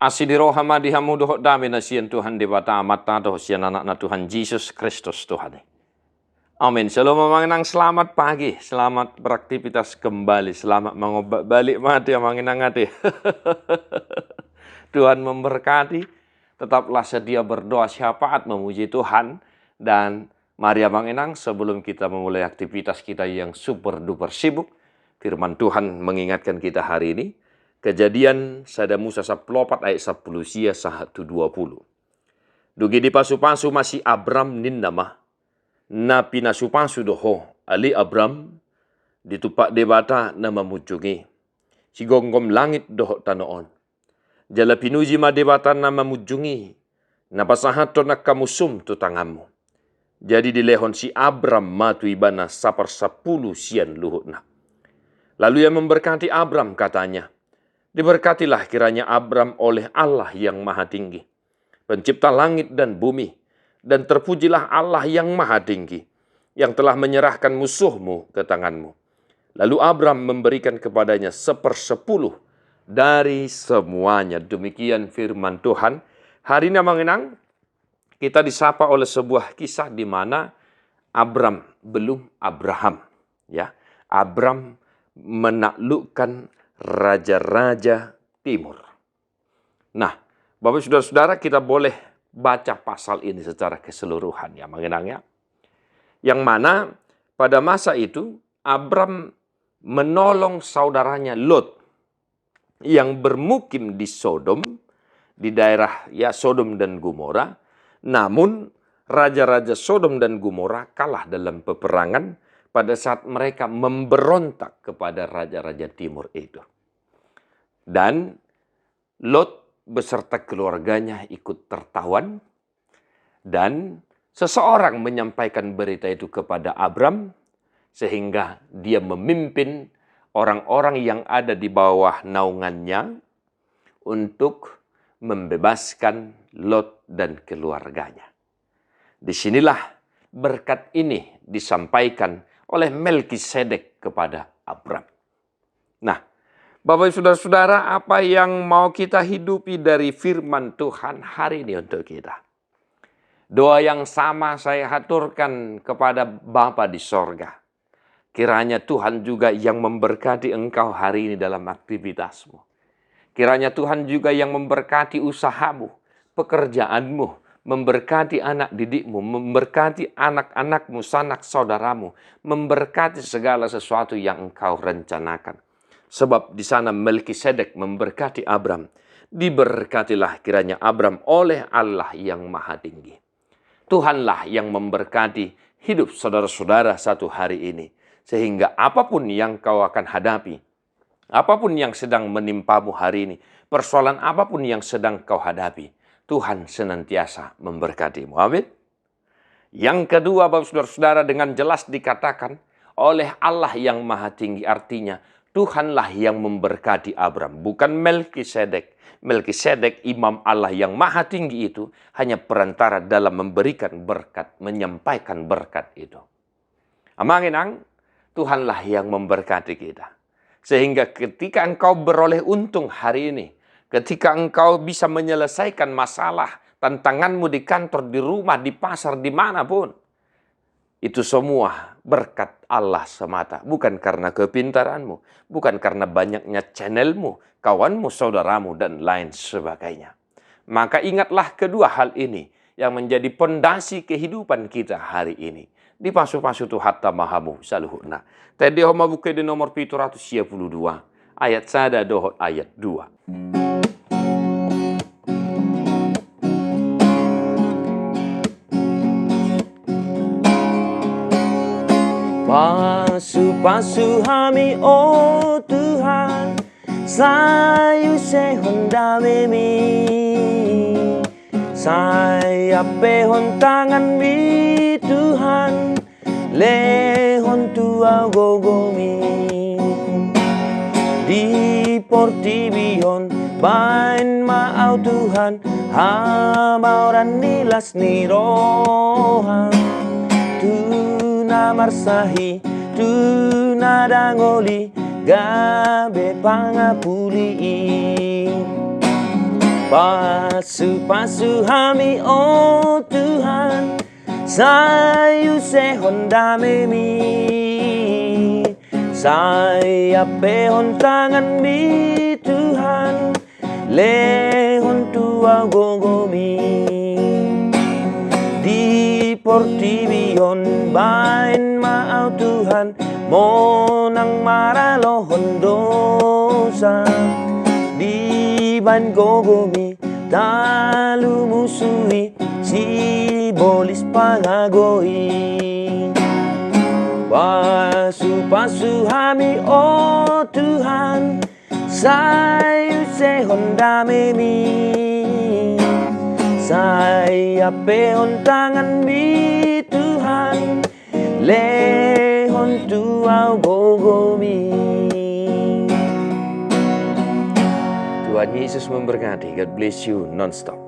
Asidiro hamadi hamudoh dami na siyan Tuhan di bata amat na doh siyan anak na Tuhan Yesus Kristus Tuhan. Amin. Shalom manginang, selamat pagi, selamat beraktivitas kembali, selamat mengobak balik mati manginang hati. Tuhan memberkati, tetaplah sedia berdoa syafaat memuji Tuhan. Dan mari manginang, sebelum kita memulai aktivitas kita yang super duper sibuk, firman Tuhan mengingatkan kita hari ini. Kejadian sada Musa 14 ayat 10 sia 120. Dugi di pasu-pasu masih Abram nin nama. Na pinasupasu doho ali Abram ditupak debata nama mujungi. Si gonggom langit doho tanoon. Jala pinuji ma debata nama mujungi. Na pasahato nak kamusum tutangamu. Jadi dilehon si Abram matu ibana 10 sian luhutna. Lalu ia memberkati Abram katanya. Diberkatilah kiranya Abram oleh Allah yang maha tinggi, pencipta langit dan bumi, dan terpujilah Allah yang maha tinggi, yang telah menyerahkan musuhmu ke tanganmu. Lalu Abram memberikan kepadanya 1/10 dari semuanya. Demikian firman Tuhan. Hari ini mengenang, kita disapa oleh sebuah kisah di mana Abram belum Abraham. Ya, Abram menaklukkan raja-raja timur. Nah, Bapak saudara-saudara, kita boleh baca pasal ini secara keseluruhan ya mengenangnya. Yang mana pada masa itu Abram menolong saudaranya Lot yang bermukim di Sodom, di daerah ya Sodom dan Gomora. Namun raja-raja Sodom dan Gomora kalah dalam peperangan pada saat mereka memberontak kepada raja-raja timur itu. Dan Lot beserta keluarganya ikut tertawan. Dan seseorang menyampaikan berita itu kepada Abram. Sehingga dia memimpin orang-orang yang ada di bawah naungannya untuk membebaskan Lot dan keluarganya. Disinilah berkat ini disampaikan oleh Melkisedek kepada Abram. Nah, Bapak saudara-saudara, apa yang mau kita hidupi dari firman Tuhan hari ini untuk kita? Doa yang sama saya haturkan kepada Bapa di sorga. Kiranya Tuhan juga yang memberkati engkau hari ini dalam aktivitasmu. Kiranya Tuhan juga yang memberkati usahamu, pekerjaanmu, memberkati anak didikmu, memberkati anak-anakmu, sanak saudaramu, memberkati segala sesuatu yang engkau rencanakan. Sebab di sana Melkisedek memberkati Abram. Diberkatilah kiranya Abram oleh Allah yang maha tinggi. Tuhanlah yang memberkati hidup saudara-saudara satu hari ini. Sehingga apapun yang kau akan hadapi, apapun yang sedang menimpamu hari ini, persoalan apapun yang sedang kau hadapi, Tuhan senantiasa memberkatimu. Amin. Yang kedua, Bapak saudara-saudara, dengan jelas dikatakan oleh Allah yang maha tinggi, artinya Tuhanlah yang memberkati Abram, bukan Melkisedek. Melkisedek, imam Allah yang maha tinggi itu, hanya perantara dalam memberikan berkat, menyampaikan berkat itu. Amanginang, Tuhanlah yang memberkati kita. Sehingga ketika engkau beroleh untung hari ini, ketika engkau bisa menyelesaikan masalah, tantanganmu di kantor, di rumah, di pasar, dimanapun. Itu semua berkat Allah semata. Bukan karena kepintaranmu. Bukan karena banyaknya channelmu, kawanmu, saudaramu, dan lain sebagainya. Maka ingatlah kedua hal ini yang menjadi pondasi kehidupan kita hari ini. Di pasu-pasu tu hatta mahamu saluhuna. Tadi homa buka di nomor 722. Ayat sada dohot ayat 2. Pasu-pasu hami oh Tuhan, sayu sehon damemi, saya pehon tangan mi Tuhan, lehon tua gogomi, di portibion bain maau Tuhan, hamauran nilas nirohan, tuna marsahi, tuna dangoli, gabe pangapuli. Pasu-pasu kami, oh Tuhan, sayu sehon damemi, saya pehon tangan mi Tuhan, lehon tua gogomi. Di portibion bain maau Tuhan, monang maralohon dosa. Di ban gogomi talu musuhi, si bolis pangagoi. Pasu-pasu kami, oh Tuhan, sayu sehon damemi, saya pehon tangan mi Tuhan, lehon tuau gogomi. Tuhan Yesus memberkati. God bless you non-stop.